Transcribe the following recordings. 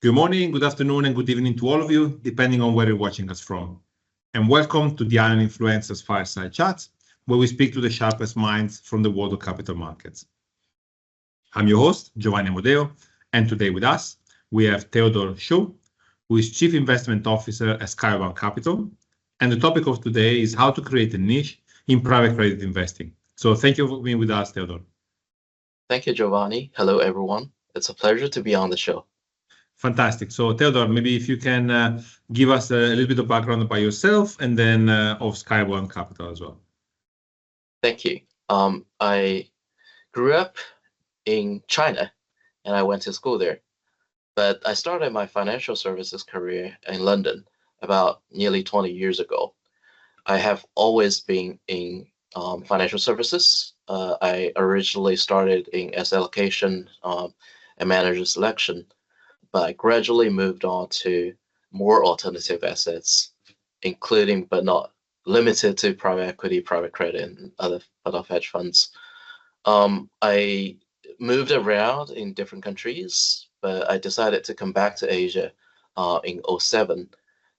Good morning, good afternoon, and good evening to all of you, depending on where you're watching us from. And welcome to the ION Influencers Fireside Chat, where we speak to the sharpest minds from the world of capital markets. I'm your host, Giovanni Amodeo, and today with us, we have Theo Shou, who is Chief Investment Officer at Skybound Capital. And the topic of today is how to create a niche in private credit investing. So thank you for being with us, Theo. Thank you, Giovanni. Hello, everyone. It's a pleasure to be on the show. Fantastic. So Theodore, maybe if you can give us a little bit of background about yourself and then of Skybound Capital as well. Thank you. I grew up in China and I went to school there, but I started my financial services career in London about nearly 20 years ago. I have always been in financial services. I originally started in asset allocation and manager selection, but I gradually moved on to more alternative assets, including but not limited to private equity, private credit, and other hedge funds. I moved around in different countries, but I decided to come back to Asia in 2007,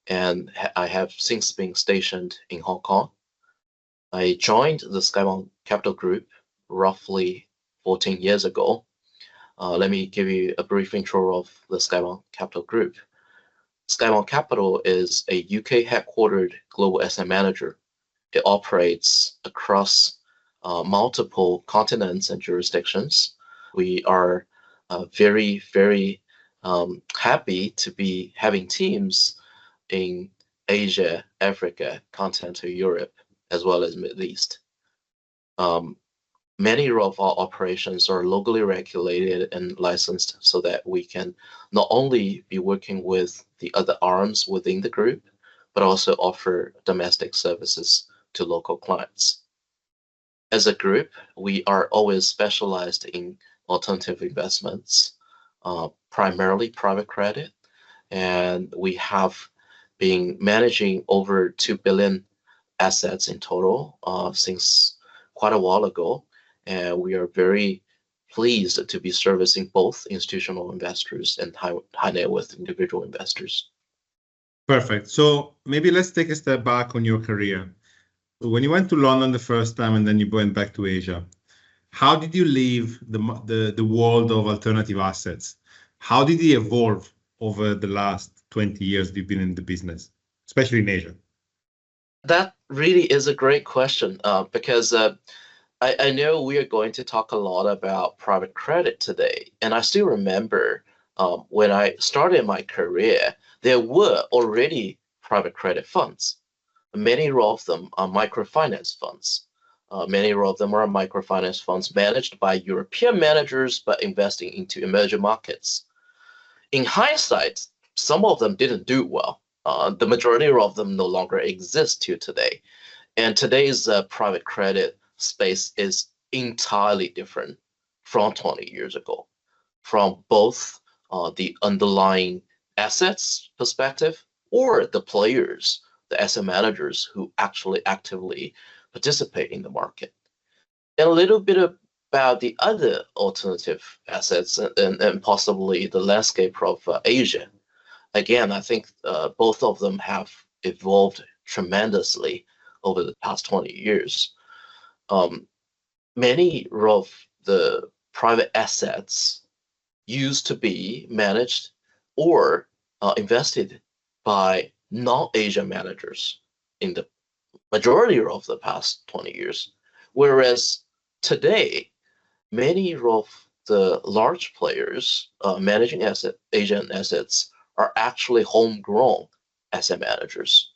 and I have since been stationed in Hong Kong. I joined the Skybound Capital Group roughly 14 years ago. Let me give you a brief intro of the Skybound Capital Group. Skybound Capital is a UK headquartered global asset manager. It operates across multiple continents and jurisdictions. We are very, very happy to be having teams in Asia, Africa, continental Europe, as well as Middle East. Many of our operations are locally regulated and licensed so that we can not only be working with the other arms within the group, but also offer domestic services to local clients. As a group, we are always specialized in alternative investments, primarily private credit, and we have been managing over 2 billion assets in total since quite a while ago. And we are very pleased to be servicing both institutional investors and high net worth individual investors. Perfect. So maybe let's take a step back on your career. When you went to London the first time and then you went back to Asia, how did you leave the world of alternative assets? How did it evolve over the last 20 years you've been in the business, especially in Asia? That really is a great question because I know we are going to talk a lot about private credit today. And I still remember when I started my career, there were already private credit funds. Many of them are microfinance funds. Many of them are microfinance funds managed by European managers, but investing into emerging markets. In hindsight, some of them didn't do well. The majority of them no longer exist till today. And today's private credit space is entirely different from 20 years ago, from both the underlying assets perspective or the players, the asset managers who actually actively participate in the market. And a little bit about the other alternative assets and possibly the landscape of Asia. Again, I think both of them have evolved tremendously over the past 20 years. Many of the private assets used to be managed or invested by non-Asian managers in the majority of the past 20 years, whereas today, many of the large players managing Asian assets are actually homegrown asset managers.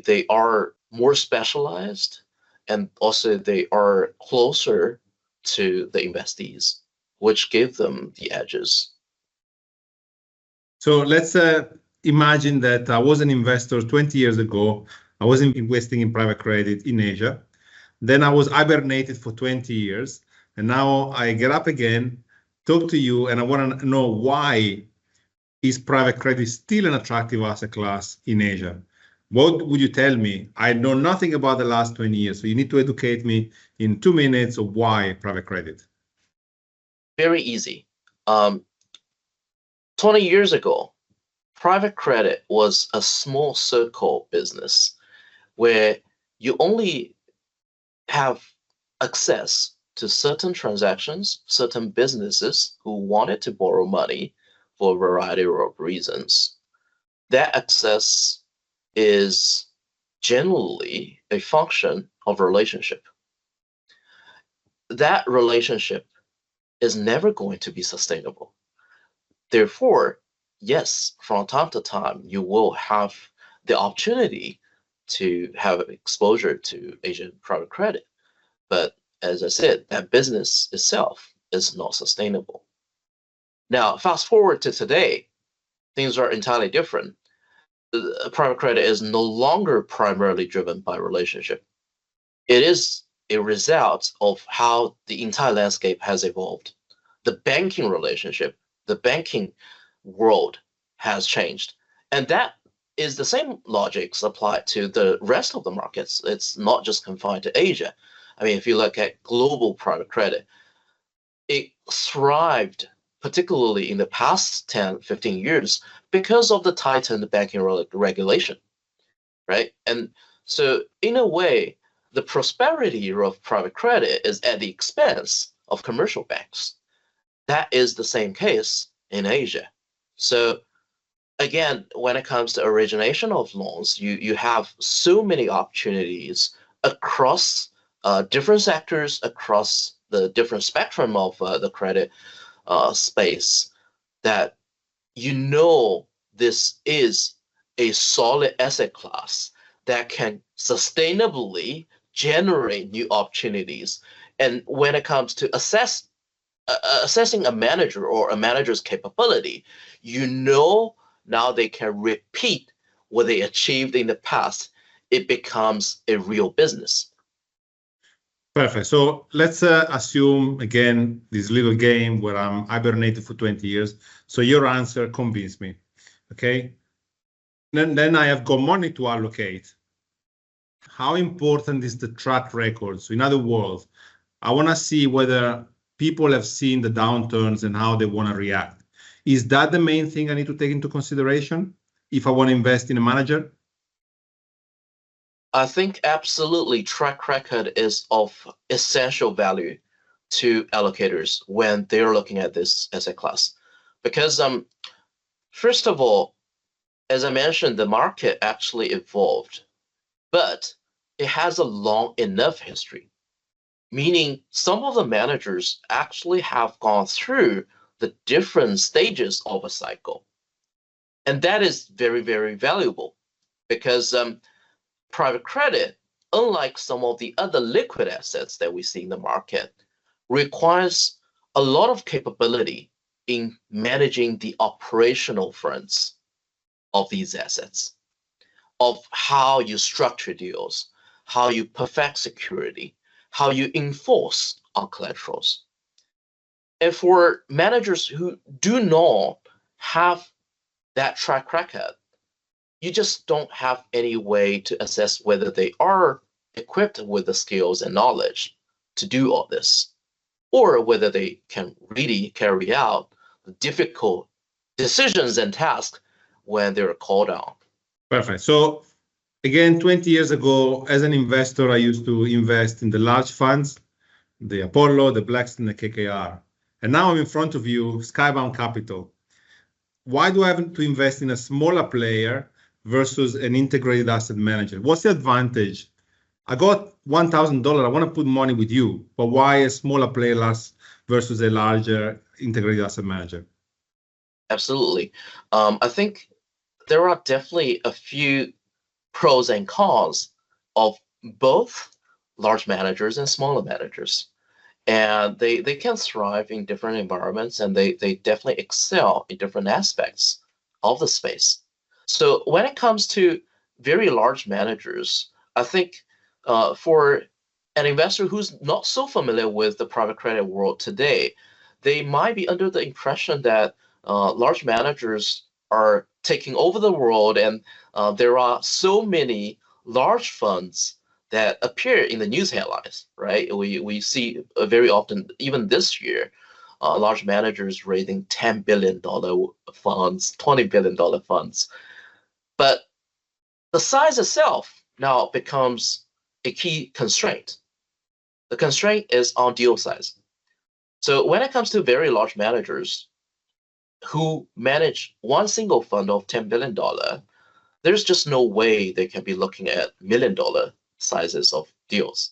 They are more specialized, and also they are closer to the investees, which give them the edges. So let's imagine that I was an investor 20 years ago. I was investing in private credit in Asia. Then I was hibernated for 20 years. And now I get up again, talk to you, and I want to know why is private credit still an attractive asset class in Asia? What would you tell me? I know nothing about the last 20 years, so you need to educate me in 2 minutes of why private credit. Very easy. 20 years ago, private credit was a small circle business where you only have access to certain transactions, certain businesses who wanted to borrow money for a variety of reasons. That access is generally a function of relationship. That relationship is never going to be sustainable. Therefore, yes, from time to time, you will have the opportunity to have exposure to Asian private credit. But as I said, that business itself is not sustainable. Now, fast forward to today, things are entirely different. Private credit is no longer primarily driven by relationship. It is a result of how the entire landscape has evolved. The banking relationship, the banking world has changed. And that is the same logics applied to the rest of the markets. It's not just confined to Asia. I mean, if you look at global private credit, it thrived particularly in the past 10, 15 years because of the tightened banking regulation, right? And so in a way, the prosperity of private credit is at the expense of commercial banks. That is the same case in Asia. So again, when it comes to origination of loans, you have so many opportunities across different sectors, across the different spectrum of the credit space, that this is a solid asset class that can sustainably generate new opportunities. And when it comes to assessing a manager or a manager's capability, now they can repeat what they achieved in the past. It becomes a real business. Perfect. So let's assume, again, this little game where I'm hibernated for 20 years. So your answer convinced me, okay? Then I have got money to allocate. How important is the track record? So in other words, I want to see whether people have seen the downturns and how they want to react. Is that the main thing I need to take into consideration if I want to invest in a manager? I think absolutely track record is of essential value to allocators when they're looking at this asset class. Because first of all, as I mentioned, the market actually evolved, but it has a long enough history, meaning some of the managers actually have gone through the different stages of a cycle. And that is very, very valuable because private credit, unlike some of the other liquid assets that we see in the market, requires a lot of capability in managing the operational fronts of these assets, of how you structure deals, how you perfect security, how you enforce on collaterals. And for managers who do not have that track record, you just don't have any way to assess whether they are equipped with the skills and knowledge to do all this, or whether they can really carry out the difficult decisions and tasks when they're called on. Perfect. So again, 20 years ago, as an investor, I used to invest in the large funds, the Apollo, the Blackstone, the KKR. And now I'm in front of you, Skybound Capital. Why do I have to invest in a smaller player versus an integrated asset manager? What's the advantage? I got $1,000. I want to put money with you, but why a smaller player versus a larger integrated asset manager? Absolutely. I think there are definitely a few pros and cons of both large managers and smaller managers. And they can thrive in different environments, and they definitely excel in different aspects of the space. So when it comes to very large managers, I think for an investor who's not so familiar with the private credit world today, they might be under the impression that large managers are taking over the world, and there are so many large funds that appear in the news headlines, right? We see very often, even this year, large managers raising $10 billion funds, $20 billion funds. But the size itself now becomes a key constraint. The constraint is on deal size. So when it comes to very large managers who manage one single fund of $10 billion, there's just no way they can be looking at $1 million sizes of deals.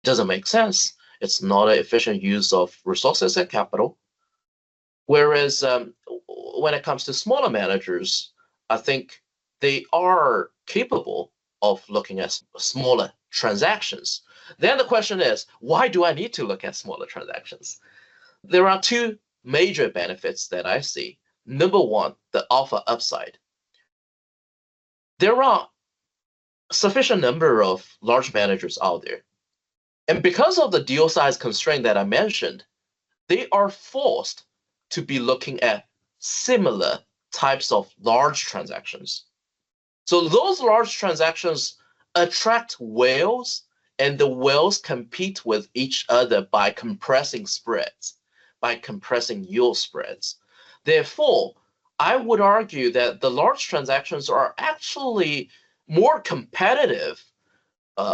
It doesn't make sense. It's not an efficient use of resources and capital. Whereas when it comes to smaller managers, I think they are capable of looking at smaller transactions. Then the question is, why do I need to look at smaller transactions? There are two major benefits that I see. Number one, the alpha upside. There are sufficient number of large managers out there. And because of the deal size constraint that I mentioned, they are forced to be looking at similar types of large transactions. So those large transactions attract whales, and the whales compete with each other by compressing spreads, by compressing yield spreads. Therefore, I would argue that the large transactions are actually more competitive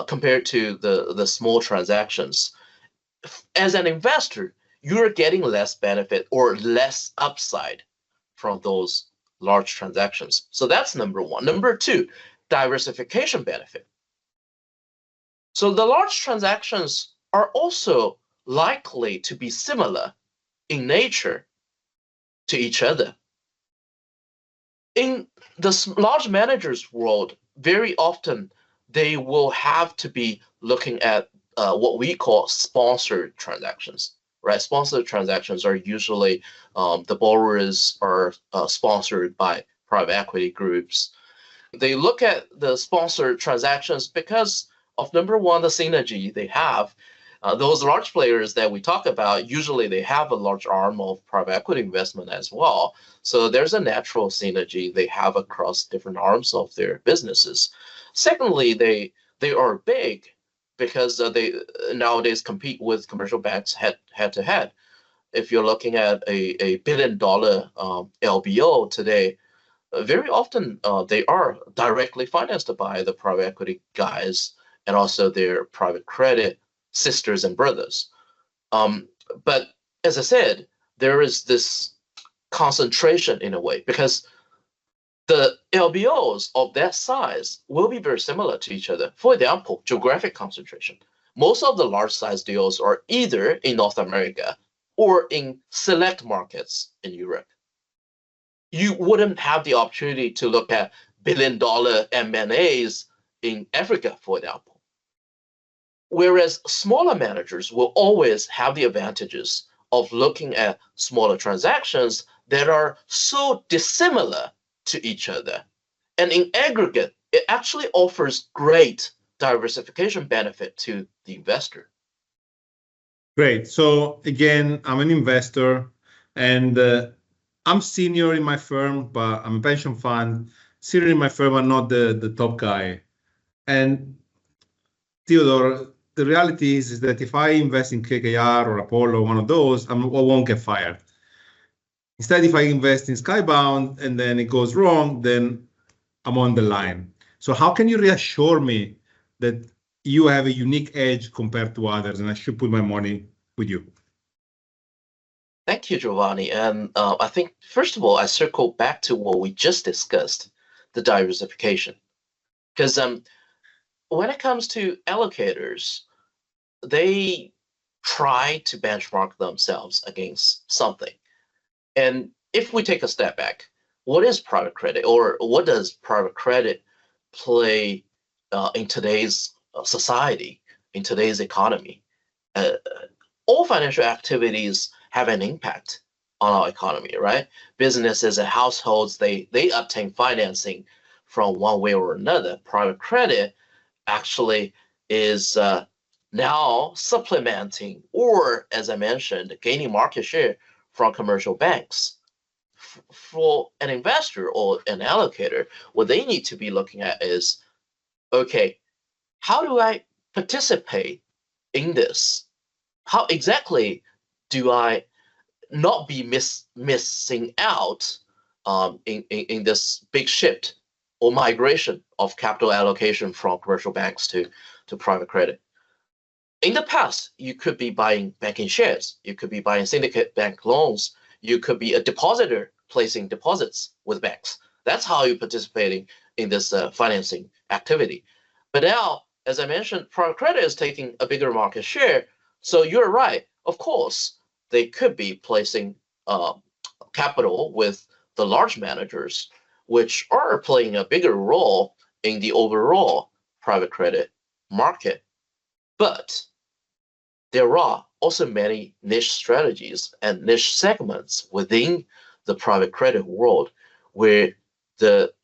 compared to the small transactions. As an investor, you're getting less benefit or less upside from those large transactions. So that's number one. Number two, diversification benefit. So the large transactions are also likely to be similar in nature to each other. In the large managers world, very often they will have to be looking at what we call sponsored transactions, right? Sponsored transactions are usually the borrowers are sponsored by private equity groups. They look at the sponsored transactions because of number one, the synergy they have. Those large players that we talk about, usually they have a large arm of private equity investment as well. So there's a natural synergy they have across different arms of their businesses. Secondly, they are big because they nowadays compete with commercial banks head to head. If you're looking at a $1 billion LBO today, very often they are directly financed by the private equity guys and also their private credit sisters and brothers. But as I said, there is this concentration in a way because the LBOs of that size will be very similar to each other. For example, geographic concentration. Most of the large size deals are either in North America or in select markets in Europe. You wouldn't have the opportunity to look at billion-dollar M&As in Africa, for example. Whereas smaller managers will always have the advantages of looking at smaller transactions that are so dissimilar to each other. And in aggregate, it actually offers great diversification benefit to the investor. Great. So again, I'm an investor and I'm senior in my firm, but I'm a pension fund. Senior in my firm, I'm not the top guy. And Theodore, the reality is that if I invest in KKR or Apollo, one of those, I won't get fired. Instead, if I invest in Skybound and then it goes wrong, then I'm on the line. So how can you reassure me that you have a unique edge compared to others and I should put my money with you? Thank you, Giovanni. And I think, first of all, I circle back to what we just discussed, the diversification. Because when it comes to allocators, they try to benchmark themselves against something. And if we take a step back, what is private credit, or what does private credit play in today's society, in today's economy? All financial activities have an impact on our economy, right? Businesses and households, they obtain financing from one way or another. Private credit actually is now supplementing, or as I mentioned, gaining market share from commercial banks. For an investor or an allocator, what they need to be looking at is, okay, how do I participate in this? How exactly do I not be missing out in this big shift or migration of capital allocation from commercial banks to private credit. In the past, you could be buying banking shares, you could be buying syndicate bank loans, you could be a depositor placing deposits with banks. That's how you're participating in this financing activity. But now, as I mentioned, private credit is taking a bigger market share. So you're right. Of course, they could be placing capital with the large managers, which are playing a bigger role in the overall private credit market. But there are also many niche strategies and niche segments within the private credit world where the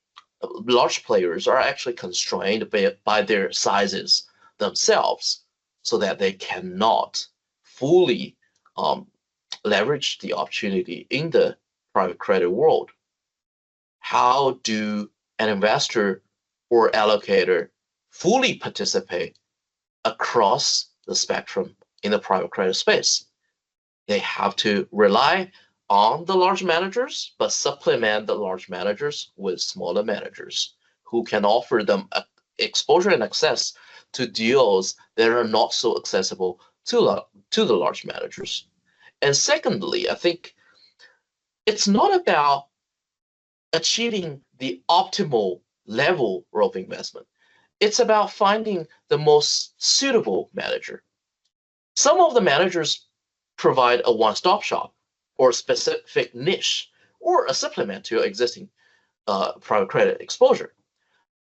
large players are actually constrained by their sizes themselves so that they cannot fully leverage the opportunity in the private credit world. How do an investor or allocator fully participate across the spectrum in the private credit space? They have to rely on the large managers, but supplement the large managers with smaller managers who can offer them exposure and access to deals that are not so accessible to the large managers. And secondly, I think it's not about achieving the optimal level of investment. It's about finding the most suitable manager. Some of the managers provide a one-stop shop or a specific niche or a supplement to your existing private credit exposure.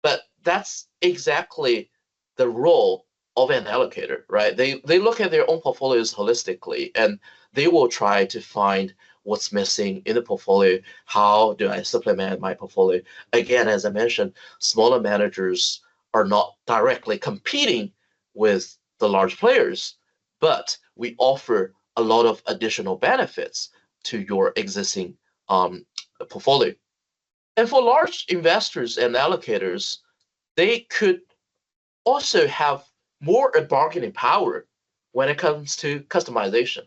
But that's exactly the role of an allocator, right? They look at their own portfolios holistically, and they will try to find what's missing in the portfolio. How do I supplement my portfolio? Again, as I mentioned, smaller managers are not directly competing with the large players, but we offer a lot of additional benefits to your existing portfolio. And for large investors and allocators, they could also have more bargaining power when it comes to customization.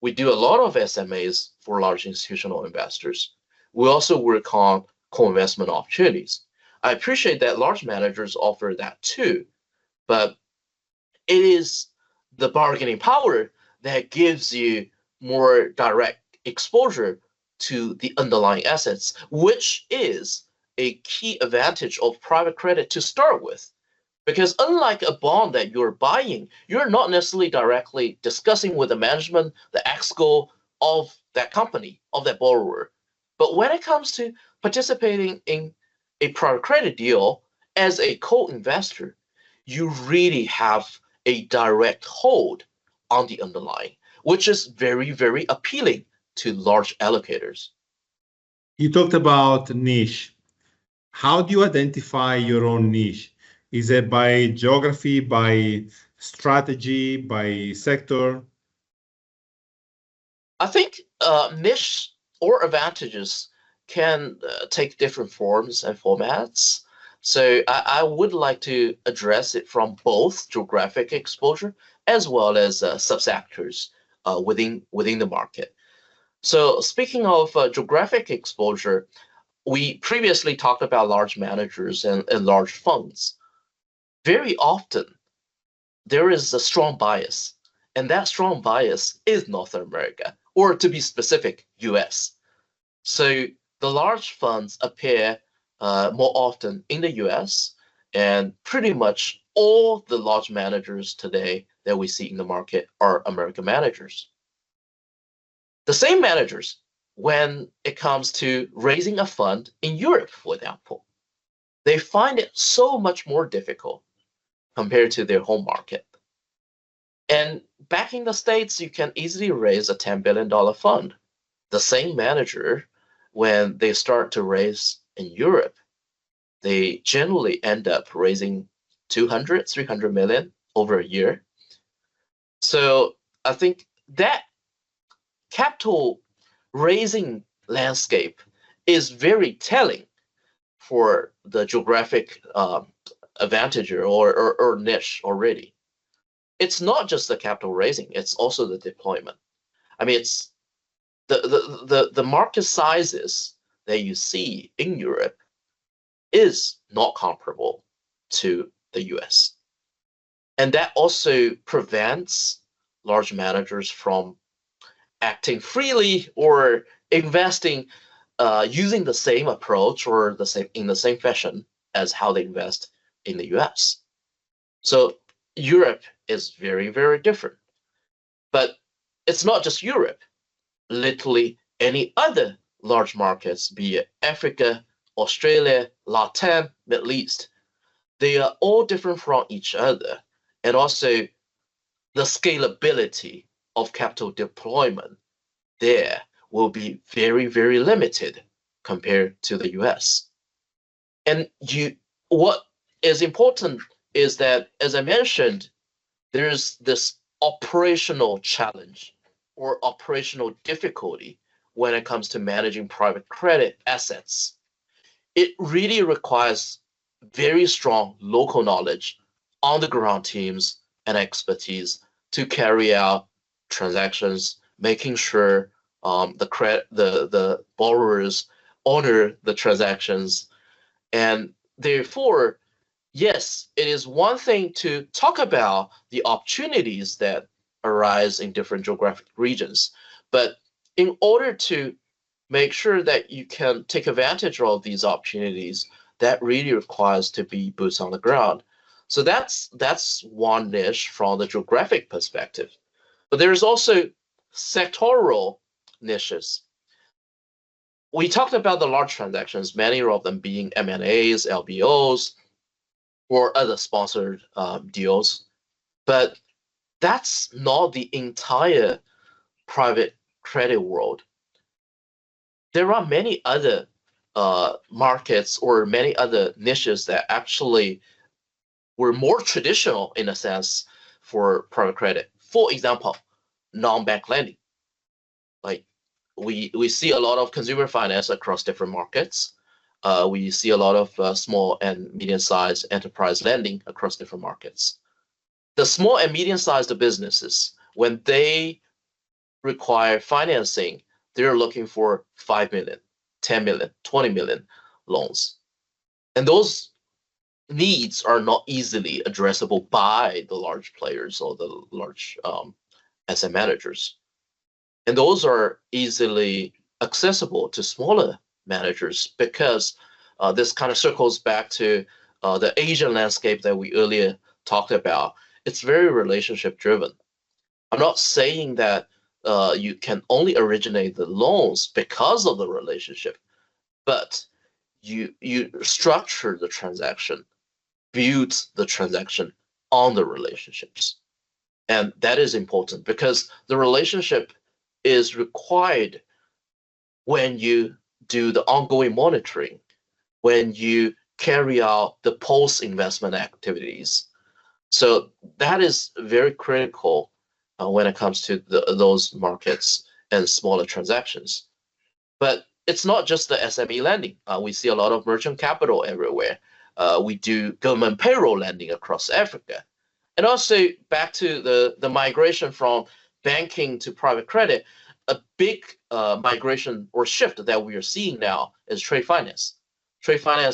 We do a lot of SMAs for large institutional investors. We also work on co-investment opportunities. I appreciate that large managers offer that too, but it is the bargaining power that gives you more direct exposure to the underlying assets, which is a key advantage of private credit to start with. Because unlike a bond that you're buying, you're not necessarily directly discussing with the management the exco of that company, of that borrower. But when it comes to participating in a private credit deal as a co-investor, you really have a direct hold on the underlying, which is very, very appealing to large allocators. You talked about niche. How do you identify your own niche? Is it by geography, by strategy, by sector? I think niche or advantages can take different forms and formats. So I would like to address it from both geographic exposure as well as subsectors within the market. So speaking of geographic exposure, we previously talked about large managers and large funds. Very often, there is a strong bias, and that strong bias is North America, or to be specific, US. So the large funds appear more often in the US, and pretty much all the large managers today that we see in the market are American managers. The same managers, when it comes to raising a fund in Europe, for example, they find it so much more difficult compared to their home market. And back in the States, you can easily raise a $10 billion fund. The same manager, when they start to raise in Europe, they generally end up raising 200, 300 million over a year. So I think that capital raising landscape is very telling for the geographic advantage or niche already. It's not just the capital raising, it's also the deployment. I mean, it's the market sizes that you see in Europe is not comparable to the US. And that also prevents large managers from acting freely or investing using the same approach or in the same fashion as how they invest in the US. So Europe is very, very different. But it's not just Europe. Literally any other large markets, be it Africa, Australia, Latin, Middle East, they are all different from each other. And also the scalability of capital deployment there will be very, very limited compared to the US. And what is important is that, as I mentioned, there's this operational challenge or operational difficulty when it comes to managing private credit assets. It really requires very strong local knowledge, on the ground teams, and expertise to carry out transactions, making sure the borrowers honor the transactions. And therefore, yes, it is one thing to talk about the opportunities that arise in different geographic regions, but in order to make sure that you can take advantage of these opportunities, that really requires to be boots on the ground. So that's one niche from the geographic perspective. But there's also sectoral niches. We talked about the large transactions, many of them being M&As, LBOs, or other sponsored deals, but that's not the entire private credit world. There are many other markets or many other niches that actually were more traditional in a sense for private credit. For example, non-bank lending. Like we see a lot of consumer finance across different markets. We see a lot of small and medium-sized enterprise lending across different markets. The small and medium-sized businesses, when they require financing, they're looking for 5 million, 10 million, 20 million loans. And those needs are not easily addressable by the large players or the large asset managers. And those are easily accessible to smaller managers because this kind of circles back to the Asian landscape that we earlier talked about. It's very relationship driven. I'm not saying that you can only originate the loans because of the relationship, but you structure the transaction, build the transaction on the relationships. And that is important because the relationship is required when you do the ongoing monitoring, when you carry out the post-investment activities. So that is very critical when it comes to those markets and smaller transactions. But it's not just the SME lending. We see a lot of merchant capital everywhere. We do government payroll lending across Africa. And also back to the migration from banking to private credit, a big migration or shift that we are seeing now is trade finance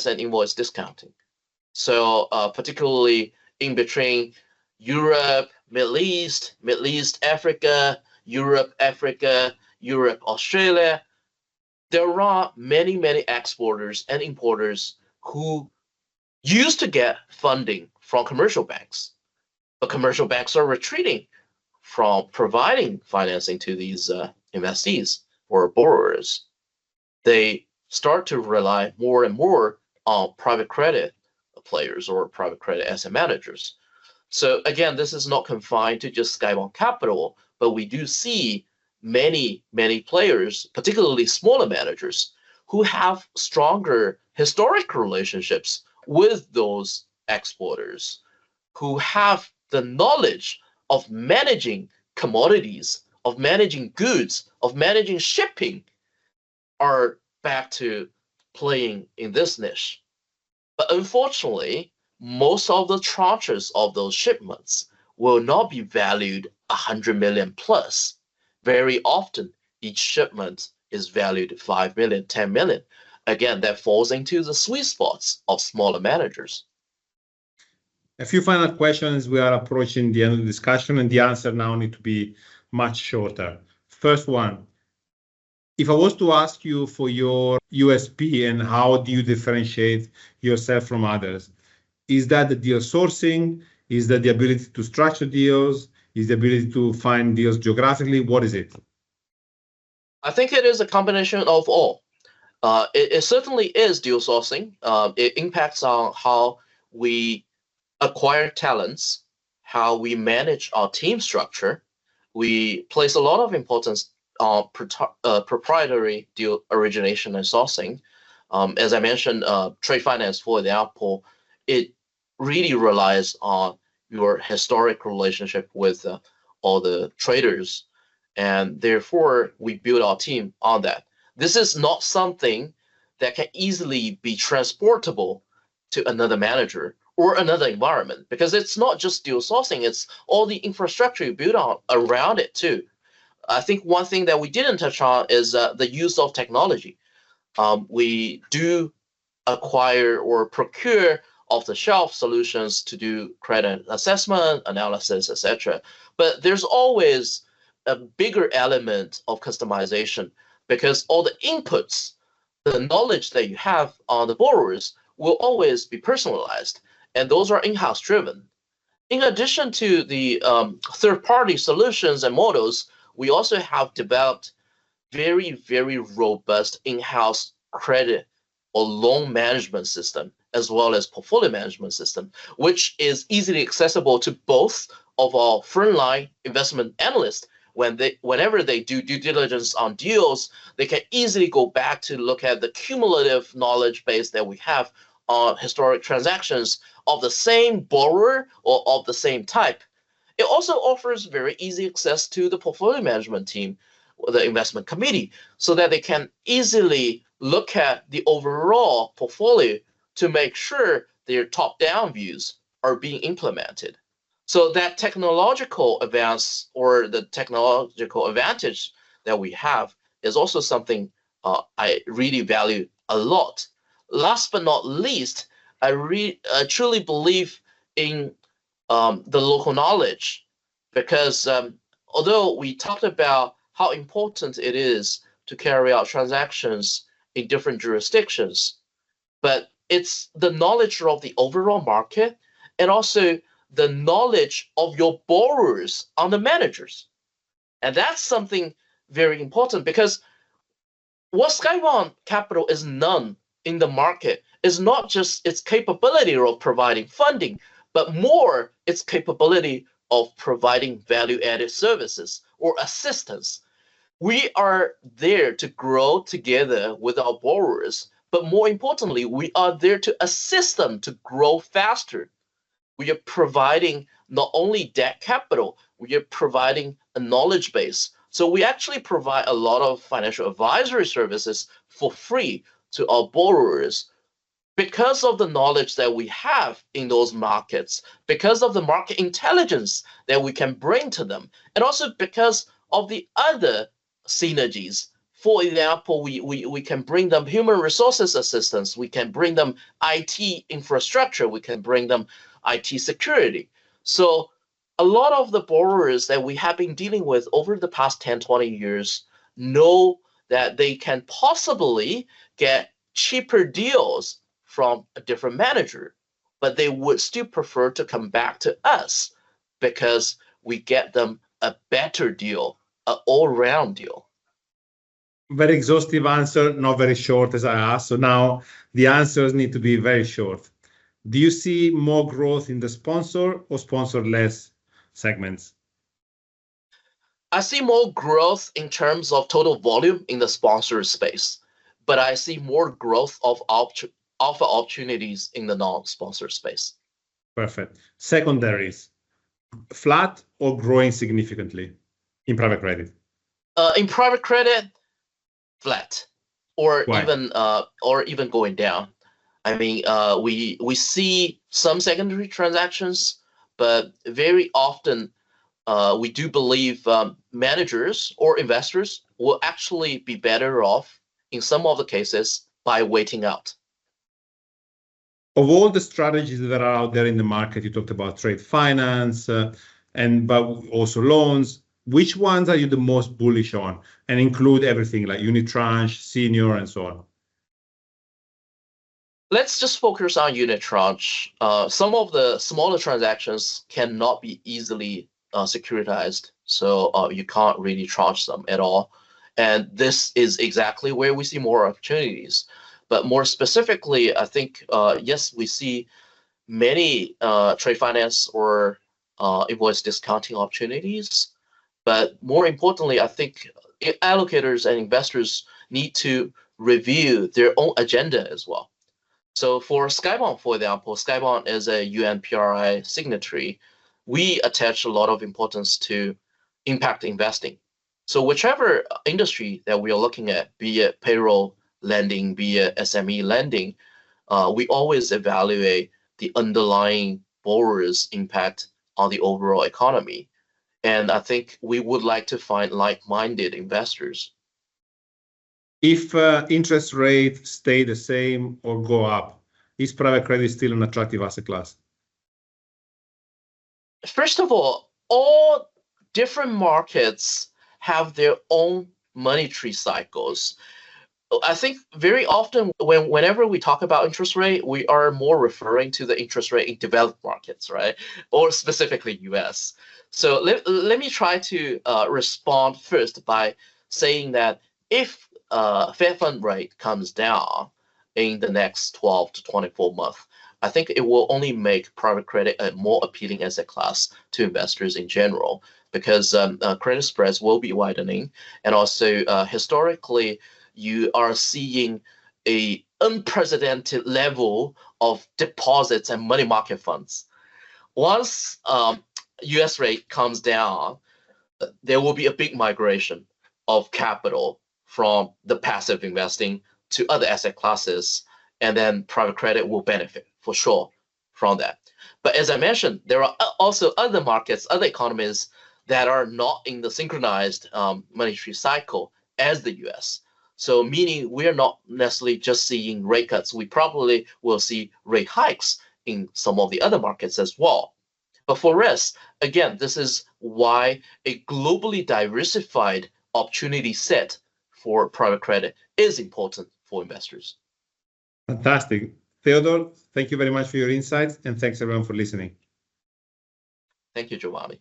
and invoice discounting. So particularly in between Europe, Middle East, Africa, Europe, Africa, Europe, Australia, there are many, many exporters and importers who used to get funding from commercial banks, but commercial banks are retreating from providing financing to these investees or borrowers. They start to rely more and more on private credit players or private credit asset managers. So again, this is not confined to just Skybound Capital, but we do see many, many players, particularly smaller managers, who have stronger historic relationships with those exporters, who have the knowledge of managing commodities, of managing goods, of managing shipping, are back to playing in this niche. But unfortunately, most of the tranches of those shipments will not be valued 100 million plus. Very often, each shipment is valued at 5 million, 10 million. Again, that falls into the sweet spots of smaller managers. A few final questions. We are approaching the end of the discussion, and the answer now need to be much shorter. First one, if I was to ask you for your USP and how do you differentiate yourself from others, is that the deal sourcing? Is that the ability to structure deals? Is the ability to find deals geographically? What is it? I think it is a combination of all. It certainly is deal sourcing. It impacts on how we acquire talents, how we manage our team structure. We place a lot of importance on proprietary deal origination and sourcing. As I mentioned, trade finance, for example, it really relies on your historic relationship with all the traders, and therefore we build our team on that. This is not something that can easily be transportable to another manager or another environment, because it's not just deal sourcing, it's all the infrastructure you build on around it too. I think one thing that we didn't touch on is the use of technology. We do acquire or procure off-the-shelf solutions to do credit assessment, analysis, etc. But there's always a bigger element of customization, because all the inputs, the knowledge that you have on the borrowers will always be personalized, and those are in-house driven. In addition to the third-party solutions and models, we also have developed very, very robust in-house credit or loan management system, as well as portfolio management system, which is easily accessible to both of our frontline investment analysts. Whenever they do due diligence on deals, they can easily go back to look at the cumulative knowledge base that we have on historic transactions of the same borrower or of the same type. It also offers very easy access to the portfolio management team, or the investment committee, so that they can easily look at the overall portfolio to make sure their top-down views are being implemented. So that technological advance or the technological advantage that we have is also something I really value a lot. Last but not least, I truly believe in the local knowledge, because although we talked about how important it is to carry out transactions in different jurisdictions, but it's the knowledge of the overall market and also the knowledge of your borrowers on the managers. And that's something very important, because what Skybound Capital is known in the market is not just its capability of providing funding, but more its capability of providing value-added services or assistance. We are there to grow together with our borrowers, but more importantly, we are there to assist them to grow faster. We are providing not only debt capital, we are providing a knowledge base. So we actually provide a lot of financial advisory services for free to our borrowers, because of the knowledge that we have in those markets, because of the market intelligence that we can bring to them, and also because of the other synergies. For example, we can bring them human resources assistance, we can bring them IT infrastructure, we can bring them IT security. So a lot of the borrowers that we have been dealing with over the past 10, 20 years know that they can possibly get cheaper deals from a different manager, but they would still prefer to come back to us because we get them a better deal, an all-round deal. Very exhaustive answer, not very short as I asked. So now the answers need to be very short. Do you see more growth in the sponsor or sponsor-less segments? I see more growth in terms of total volume in the sponsor space, but I see more growth of alpha opportunities in the non-sponsor space. Perfect. Secondaries, flat or growing significantly in private credit? In private credit, flat, or Why? even going down. I mean, we see some secondary transactions, but very often we do believe managers or investors will actually be better off in some of the cases by waiting out. Of all the strategies that are out there in the market, you talked about trade finance but also loans. Which ones are you the most bullish on, and include everything like unitranche, senior, and so on? Let's just focus on unitranche. Some of the smaller transactions cannot be easily securitized, so you can't really tranche them at all. And this is exactly where we see more opportunities. But more specifically, I think, yes, we see many trade finance or invoice discounting opportunities. But more importantly, I think allocators and investors need to review their own agenda as well. So for Skybound, for example, Skybound is a UNPRI signatory. We attach a lot of importance to impact investing. So whichever industry that we are looking at, be it payroll lending, be it SME lending, we always evaluate the underlying borrower's impact on the overall economy. And I think we would like to find like-minded investors. If interest rates stay the same or go up, is private credit still an attractive asset class? First of all different markets have their own monetary cycles. I think very often whenever we talk about interest rate, we are more referring to the interest rate in developed markets, right? Or specifically US. So let me try to respond first by saying that if Fed fund rate comes down in the next 12 to 24 months, I think it will only make private credit a more appealing asset class to investors in general, because credit spreads will be widening, and also historically, you are seeing an unprecedented level of deposits and money market funds. Once US rate comes down, there will be a big migration of capital from the passive investing to other asset classes, and then private credit will benefit for sure from that. But as I mentioned, there are also other markets, other economies that are not in the synchronized monetary cycle as the US. So meaning we are not necessarily just seeing rate cuts. We probably will see rate hikes in some of the other markets as well. But for us, again, this is why a globally diversified opportunity set for private credit is important for investors. Fantastic. Theodore, thank you very much for your insights, and thanks everyone for listening. Thank you, Giovanni.